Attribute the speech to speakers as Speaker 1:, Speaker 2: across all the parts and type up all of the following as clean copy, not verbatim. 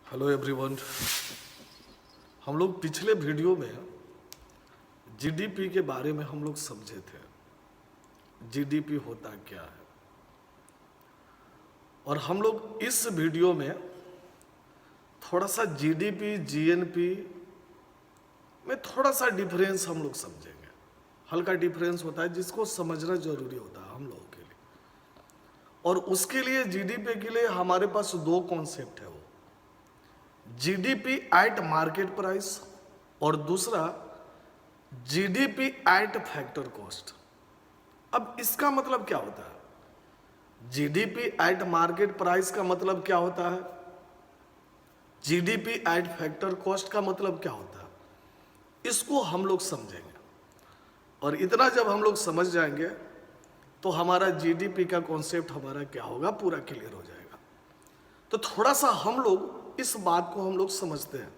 Speaker 1: Hello everyone. हम लोग पिछले वीडियो में जीडीपी के बारे में हम लोग समझे थे। जीडीपी होता क्या है, और हम लोग इस वीडियो में थोड़ा सा जीडीपी जीएनपी में थोड़ा सा डिफरेंस हम लोग समझेंगे। हल्का डिफरेंस होता है जिसको समझना जरूरी होता है हम लोगों के लिए, और उसके लिए जीडीपी के लिए हमारे पास दो कॉन्सेप्ट है। वो जीडीपी एट मार्केट प्राइस और दूसरा जीडीपी एट फैक्टर कॉस्ट। अब इसका मतलब क्या होता है? जीडीपी एट मार्केट प्राइस का मतलब क्या होता है? जीडीपी एट फैक्टर कॉस्ट का मतलब क्या होता है? इसको हम लोग समझेंगे, और इतना जब हम लोग समझ जाएंगे तो हमारा जीडीपी का कॉन्सेप्ट हमारा क्या होगा पूरा क्लियर हो जाएगा। तो थोड़ा सा हम लोग इस बात को हम लोग समझते हैं।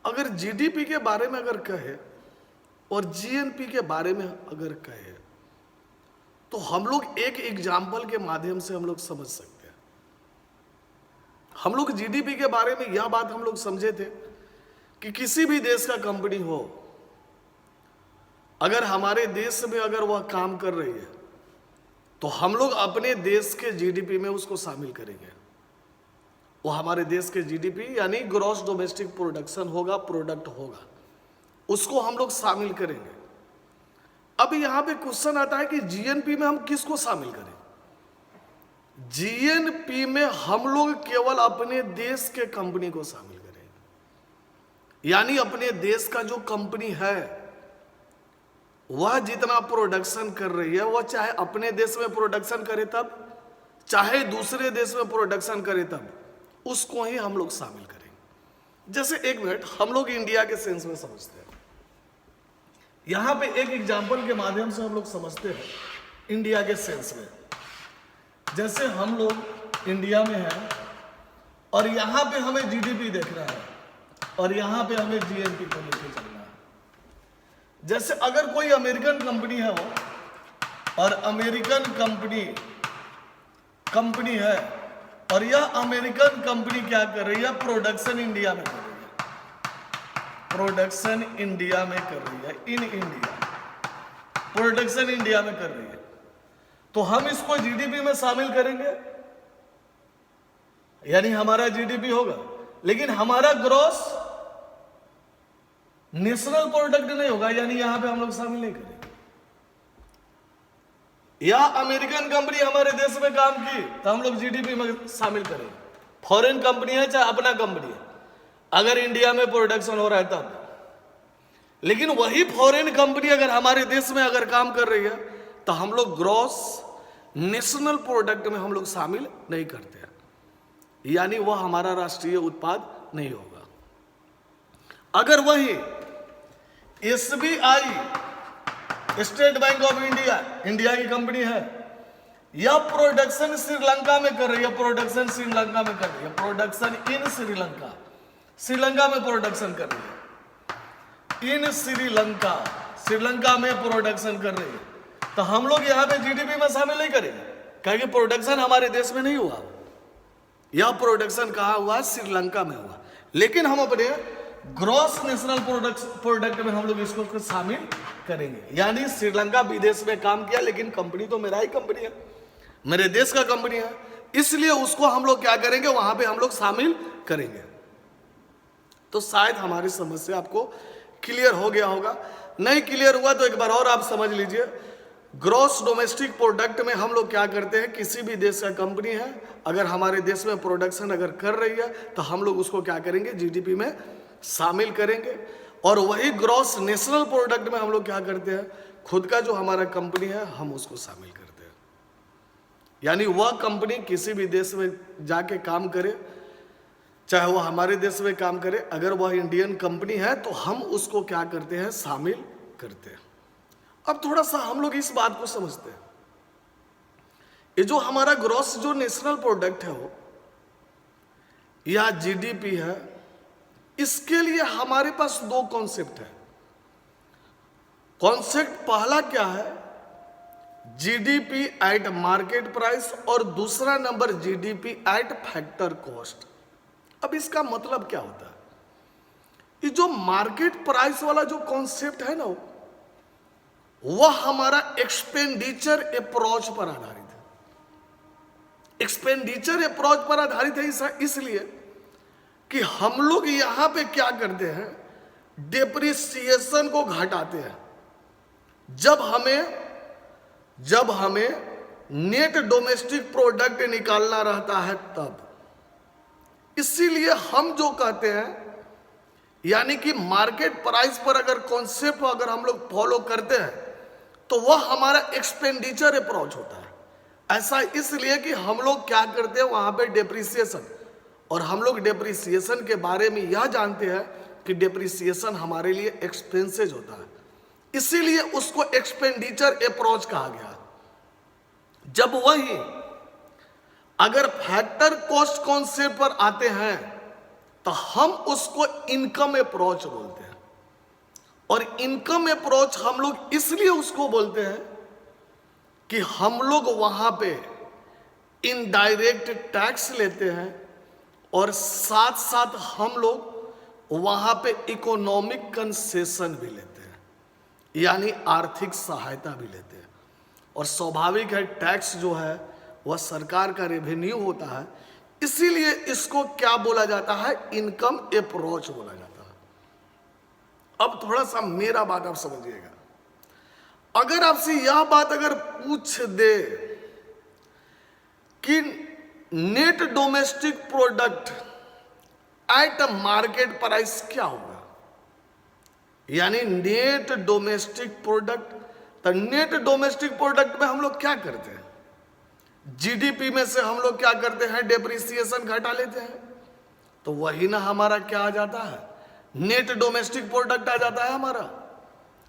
Speaker 1: अगर जीडीपी के बारे में अगर कहे और जीएनपी के बारे में अगर कहे तो हम लोग एक एग्जाम्पल के माध्यम से हम लोग समझ सकते हैं। हम लोग जीडीपी के बारे में यह बात हम लोग समझे थे कि किसी भी देश का कंपनी हो, अगर हमारे देश में अगर वह काम कर रही है तो हम लोग अपने देश के जीडीपी में उसको शामिल करेंगे। वो हमारे देश के जीडीपी यानी ग्रॉस डोमेस्टिक प्रोडक्शन होगा, प्रोडक्ट होगा, उसको हम लोग शामिल करेंगे। अब यहां पे क्वेश्चन आता है कि जीएनपी में हम किसको शामिल करें? जीएनपी में हम लोग केवल अपने देश के कंपनी को शामिल करेंगे, यानी अपने देश का जो कंपनी है वह जितना प्रोडक्शन कर रही है, वह चाहे अपने देश में प्रोडक्शन करे तब, चाहे दूसरे देश में प्रोडक्शन करे तब, उसको ही हम लोग शामिल करेंगे। जैसे एक मिनट हम लोग इंडिया के सेंस में समझते हैं। यहां पे एक एग्जांपल के माध्यम से हम लोग समझते हैं इंडिया के सेंस में। जैसे हम लोग इंडिया में हैं और यहां पे हमें जीडीपी देखना है और यहां पे हमें जीएनपी को लेके चलना है। जैसे अगर कोई अमेरिकन कंपनी है वो, और अमेरिकन कंपनी है, और यह अमेरिकन कंपनी क्या कर रही है? प्रोडक्शन इंडिया में कर रही है। प्रोडक्शन इंडिया में कर रही है, इन इंडिया प्रोडक्शन इंडिया में कर रही है, तो हम इसको जीडीपी में शामिल करेंगे, यानी हमारा जीडीपी होगा, लेकिन हमारा ग्रॉस नेशनल प्रोडक्ट नहीं होगा, यानी यहां पे हम लोग शामिल नहीं करेंगे। या अमेरिकन कंपनी हमारे देश में काम की तो हम लोग जीडीपी में शामिल करेंगे। फॉरेन कंपनी है चाहे अपना कंपनी है, अगर इंडिया में प्रोडक्शन हो रहा है तब। लेकिन वही फॉरेन कंपनी अगर हमारे देश में अगर काम कर रही है तो हम लोग ग्रॉस नेशनल प्रोडक्ट में हम लोग शामिल नहीं करते हैं, यानी वह हमारा राष्ट्रीय उत्पाद नहीं होगा। अगर वही SBI, state bank of India, India की कंपनी है, या प्रोडक्शन श्रीलंका में कर रही है, प्रोडक्शन श्रीलंका में कर रही है, प्रोडक्शन इन श्रीलंका, श्रीलंका में प्रोडक्शन कर रही है, इन श्रीलंका में प्रोडक्शन कर रही है, तो हम लोग यहाँ पे जीडीपी में शामिल नहीं करेंगे, क्योंकि प्रोडक्शन हमारे देश में नहीं हुआ। यह प्रोडक्शन कहाँ हुआ? श्रीलंका में हुआ। लेकिन हम अपने ग्रॉस नेशनल प्रोडक्ट में हम लोग इसको शामिल करेंगे, यानी श्रीलंका विदेश में काम किया, लेकिन कंपनी तो मेरा ही कंपनी है, मेरे देश का कंपनी है, इसलिए उसको हम लोग क्या करेंगे? वहां पे हम लोग शामिल करेंगे। तो शायद हमारी समस्या आपको क्लियर हो गया होगा। नहीं क्लियर हुआ तो एक बार और आप समझ लीजिए। ग्रॉस डोमेस्टिक प्रोडक्ट में हम लोग क्या करते हैं? किसी भी देश का कंपनी है, अगर हमारे देश में प्रोडक्शन अगर कर रही है तो हम लोग उसको क्या करेंगे? जीडीपी में शामिल करेंगे। और वही ग्रॉस नेशनल प्रोडक्ट में हम लोग क्या करते हैं? खुद का जो हमारा कंपनी है हम उसको शामिल करते हैं, यानी वह कंपनी किसी भी देश में जाके काम करे, चाहे वह हमारे देश में काम करे, अगर वह इंडियन कंपनी है तो हम उसको क्या करते हैं? शामिल करते हैं। अब थोड़ा सा हम लोग इस बात को समझते हैं। ये जो हमारा ग्रॉस जो नेशनल प्रोडक्ट है वो या जीडीपी है, इसके लिए हमारे पास दो कॉन्सेप्ट है। कॉन्सेप्ट पहला क्या है? जीडीपी एट मार्केट प्राइस, और दूसरा number GDP at factor cost. अब इसका मतलब क्या होता है? ये जो मार्केट प्राइस वाला जो कॉन्सेप्ट है ना, वह हमारा एक्सपेंडिचर अप्रोच पर आधारित है। एक्सपेंडिचर अप्रोच पर आधारित है इसलिए कि हम लोग यहां पे क्या करते हैं, डेप्रिसिएशन को घटाते हैं। जब हमें नेट डोमेस्टिक प्रोडक्ट निकालना रहता है तब, इसीलिए हम जो कहते हैं, यानी कि मार्केट प्राइस पर अगर कॉन्सेप्ट अगर हम लोग फॉलो करते हैं तो वह हमारा एक्सपेंडिचर अप्रोच होता है। ऐसा इसलिए कि हम लोग क्या करते हैं वहां पे डेप्रिसिएशन, और हम लोग डेप्रिसिएशन के बारे में यह जानते हैं कि डेप्रिसिएशन हमारे लिए एक्सपेंसेज होता है, इसीलिए उसको एक्सपेंडिचर अप्रोच कहा गया। जब वही अगर फैक्टर कॉस्ट कॉन्सेप्ट पर आते हैं तो हम उसको इनकम अप्रोच बोलते हैं। और इनकम अप्रोच हम लोग इसलिए उसको बोलते हैं कि हम लोग वहां पे इनडायरेक्ट टैक्स लेते हैं और साथ साथ हम लोग वहां पे इकोनॉमिक कंसेशन भी लेते हैं, यानी आर्थिक सहायता भी लेते हैं। और स्वाभाविक है, टैक्स जो है वह सरकार का रेवेन्यू होता है, इसीलिए इसको क्या बोला जाता है, इनकम अप्रोच बोला जाता है। अब थोड़ा सा मेरा बात आप समझिएगा। अगर आपसे यह बात अगर पूछ दे कि net domestic product at market price क्या होगा, यानी नेट डोमेस्टिक प्रोडक्ट, तो नेट डोमेस्टिक प्रोडक्ट में हम लोग क्या करते हैं, जीडीपी में से हम लोग क्या करते हैं, डेप्रिसिएशन घटा लेते हैं। तो वही ना हमारा क्या आ जाता है, नेट डोमेस्टिक प्रोडक्ट आ जाता है हमारा।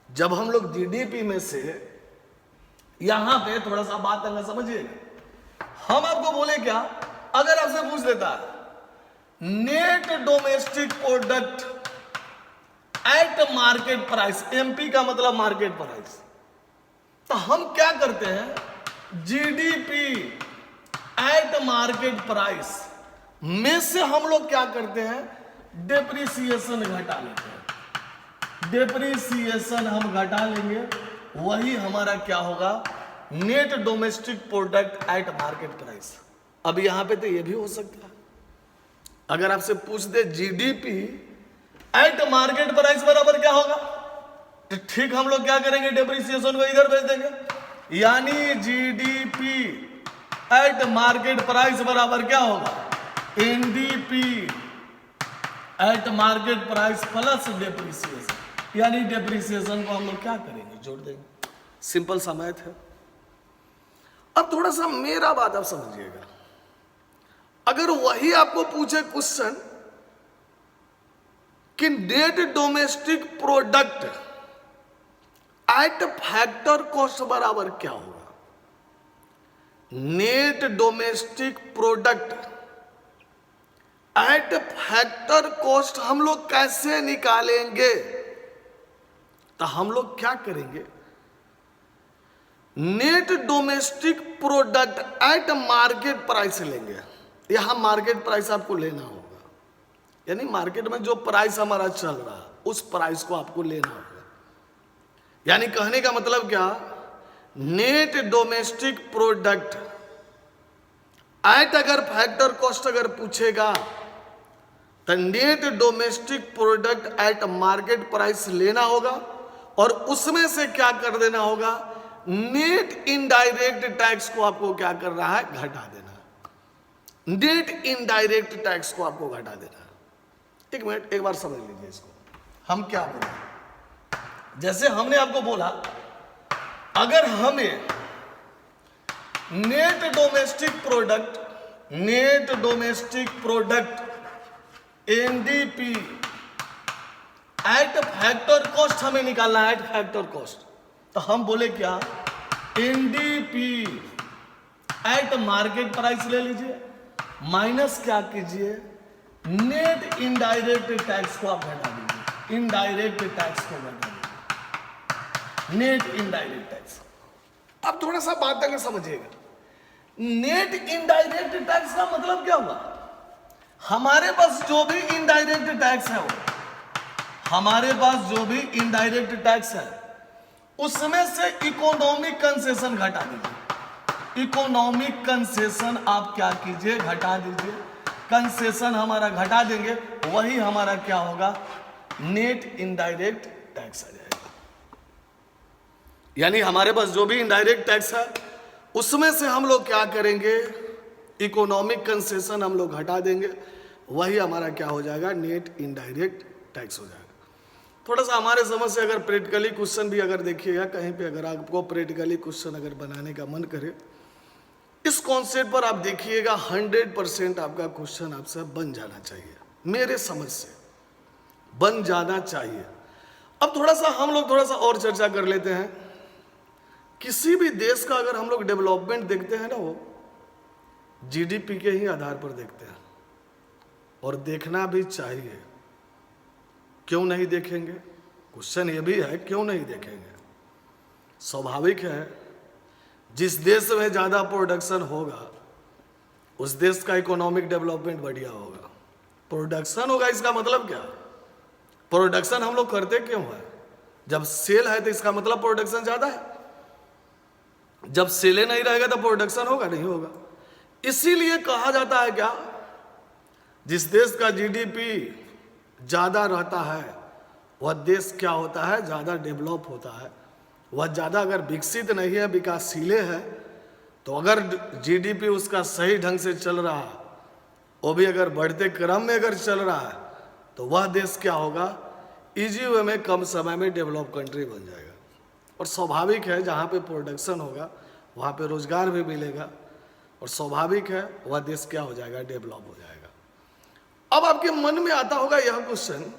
Speaker 1: जब हम लोग जीडीपी में से, यहां पे थोड़ा सा बात अगर समझिएगा, हम आपको बोले क्या, अगर आपसे पूछ देता net domestic product at market price, MP का मतलब मार्केट प्राइस, तो हम क्या करते हैं, जीडीपी एट मार्केट प्राइस में से हम लोग क्या करते हैं, डेप्रिसिएशन घटा लेते हैं। डेप्रिसिएशन हम घटा लेंगे, वही हमारा क्या होगा, net domestic product at market price. अब यहां पे तो ये भी हो सकता है, अगर आपसे पूछ दे जीडीपी एट मार्केट प्राइस बराबर क्या होगा, तो ठीक हम लोग क्या करेंगे, डेप्रिसिएशन को इधर भेज देंगे, यानी जीडीपी एट मार्केट प्राइस बराबर क्या होगा, NDP at market price plus depreciation, यानी डेप्रिसिएशन को हम लोग क्या करेंगे, जोड़ देंगे। सिंपल सा मैथ है। अब थोड़ा सा मेरा बात आप समझिएगा। अगर वही आपको पूछे क्वेश्चन कि net domestic product at factor cost बराबर क्या होगा, net domestic product at factor cost हम लोग कैसे निकालेंगे, तो हम लोग क्या करेंगे, net domestic product at market price लेंगे। यहां मार्केट प्राइस आपको लेना होगा, यानी मार्केट में जो प्राइस हमारा चल रहा है उस प्राइस को आपको लेना होगा। यानी कहने का मतलब क्या, नेट डोमेस्टिक प्रोडक्ट एट अगर फैक्टर कॉस्ट अगर पूछेगा तो net domestic product at market price लेना होगा, और उसमें से क्या कर देना होगा, नेट इनडायरेक्ट टैक्स को आपको क्या कर रहा है, घटा देना। नेट इनडायरेक्ट टैक्स को आपको घटा देना। एक मिनट, एक बार समझ लीजिए इसको। हम क्या बोले, जैसे हमने आपको बोला अगर हमें net domestic product NDP at factor cost हमें निकालना है, एट फैक्टर कॉस्ट, तो हम बोले क्या, एनडीपी एट मार्केट प्राइस ले लीजिए, माइनस क्या कीजिए, नेट इनडायरेक्ट टैक्स को आप घटा दीजिए, इनडायरेक्ट टैक्स को घटा दीजिए, नेट इनडायरेक्ट टैक्स। अब थोड़ा सा बात अगर समझिएगा, नेट इनडायरेक्ट टैक्स का मतलब क्या हुआ, हमारे पास जो भी इनडायरेक्ट टैक्स है, वो हमारे पास जो भी इनडायरेक्ट टैक्स है उसमें से इकोनॉमिक कंसेशन घटा दीजिए। इकोनॉमिक कंसेशन आप क्या कीजिए, घटा दीजिए। कंसेशन हमारा घटा देंगे, वही हमारा क्या होगा, नेट इनडायरेक्ट टैक्स आ जाएगा। यानी हमारे पास जो भी इनडायरेक्ट टैक्स है उसमें से हम लोग क्या करेंगे, इकोनॉमिक कंसेशन हम लोग घटा देंगे, वही हमारा क्या हो जाएगा, नेट इनडायरेक्ट टैक्स हो जाएगा। थोड़ा सा हमारे समझ से अगर प्रैक्टिकली क्वेश्चन भी अगर देखिएगा कहीं पे, अगर आपको प्रैक्टिकली क्वेश्चन अगर बनाने का मन करे, इस कॉन्सेप्ट पर आप देखिएगा 100% आपका क्वेश्चन आपसे बन जाना चाहिए, मेरे समझ से बन जाना चाहिए। अब थोड़ा सा हम लोग थोड़ा सा और चर्चा कर लेते हैं। किसी भी देश का अगर हम लोग डेवलपमेंट देखते हैं ना, वो जीडीपी के ही आधार पर देखते हैं, और देखना भी चाहिए। क्यों नहीं देखेंगे, क्वेश्चन ये भी है, क्यों नहीं देखेंगे। स्वाभाविक है, जिस देश में ज़्यादा प्रोडक्शन होगा उस देश का इकोनॉमिक डेवलपमेंट बढ़िया होगा। प्रोडक्शन होगा इसका मतलब क्या, प्रोडक्शन हम लोग करते क्यों है, जब सेल है तो इसका मतलब प्रोडक्शन ज़्यादा है। जब सेले नहीं रहेगा तो प्रोडक्शन होगा, नहीं होगा। इसीलिए कहा जाता है क्या, जिस देश का जीडीपी ज़्यादा रहता है वह देश क्या होता है, ज़्यादा डेवलप होता है। वह ज़्यादा अगर विकसित नहीं है, विकासशील है, तो अगर जीडीपी उसका सही ढंग से चल रहा है, वो भी अगर बढ़ते क्रम में अगर चल रहा है, तो वह देश क्या होगा, इजी वे में कम समय में डेवलप कंट्री बन जाएगा। और स्वाभाविक है, जहाँ पे प्रोडक्शन होगा वहाँ पे रोजगार भी मिलेगा, और स्वाभाविक है वह देश क्या हो जाएगा, डेवलप हो जाएगा। अब आपके मन में आता होगा यह क्वेश्चन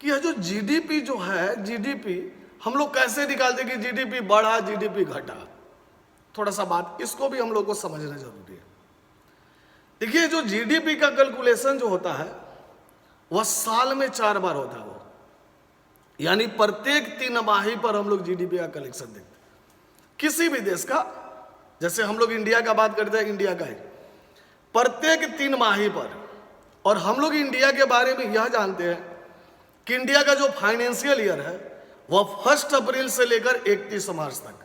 Speaker 1: कि यह जो जीडीपी जो है, जीडीपी हम लोग कैसे निकालते कि जीडीपी बढ़ा, जीडीपी घटा। थोड़ा सा बात इसको भी हम लोग को समझना जरूरी है। देखिए, जो जीडीपी का कैलकुलेशन जो होता है वह साल में 4 बार होता है, वो यानी प्रत्येक 3 माही पर हम लोग जीडीपी का कलेक्शन देखते हैं किसी भी देश का। जैसे हम लोग इंडिया का बात करते हैं, इंडिया का है प्रत्येक 3 माही पर। और हम लोग इंडिया के बारे में यह जानते हैं कि इंडिया का जो फाइनेंशियल ईयर है वह 1 अप्रैल से लेकर 31 मार्च तक,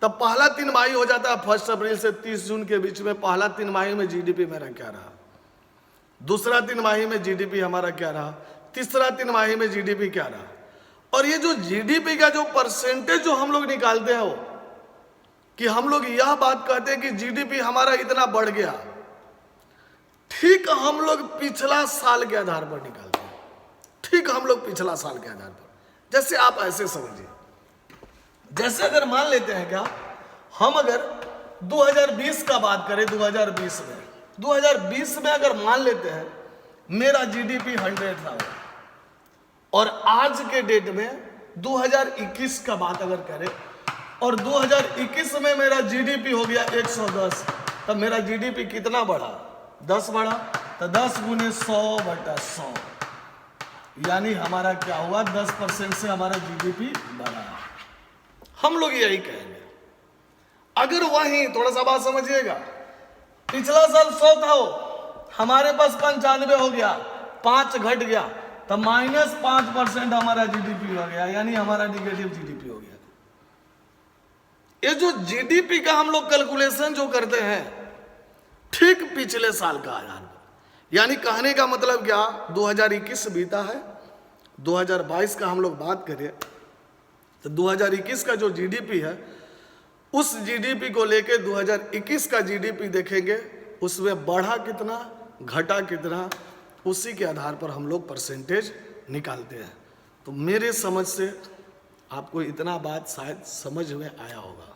Speaker 1: तब पहला 3 माही हो जाता है 1 अप्रैल से 30 जून के बीच में। पहला 3 माही में जीडीपी मेरा क्या रहा, दूसरा 3 माही में जीडीपी हमारा क्या रहा, तीसरा 3 माही में जीडीपी क्या रहा। और ये जो जीडीपी का जो परसेंटेज जो हम लोग निकालते हैं, वो कि हम लोग यह बात कहते हैं कि जीडीपी हमारा इतना बढ़ गया, ठीक हम लोग पिछला साल के आधार पर निकालते हैं। ठीक हम लोग पिछला साल के आधार पर, जैसे आप ऐसे समझिए, जैसे अगर मान लेते हैं क्या, हम अगर 2020 का बात करें, 2020 में अगर मान लेते हैं मेरा जीडीपी 100 था, और आज के डेट में 2021 का बात अगर करें और 2021 में मेरा जीडीपी हो गया 110, तब मेरा जीडीपी कितना बढ़ा, 10 बढ़ा। तो 10 गुने 100/100, यानी हमारा क्या हुआ, 10% से हमारा जीडीपी बढ़ा। हम लोग यही कहेंगे। अगर वही थोड़ा सा बात समझिएगा, पिछला साल 100 था, हमारे पास 95 हो गया, 5 घट गया, तो -5% हमारा जीडीपी हो गया, यानी हमारा निगेटिव जीडीपी हो गया। ये जो जीडीपी का हम लोग कैलकुलेशन जो करते हैं ठीक पिछले साल का आधार पर, यानी कहने का मतलब क्या, 2021 बीता है, 2022 का हम लोग बात करें तो 2021 का जो जीडीपी है उस जीडीपी को लेके 2021 का जीडीपी देखेंगे, उसमें बढ़ा कितना, घटा कितना, उसी के आधार पर हम लोग परसेंटेज निकालते हैं। तो मेरे समझ से आपको इतना बात शायद समझ में आया होगा।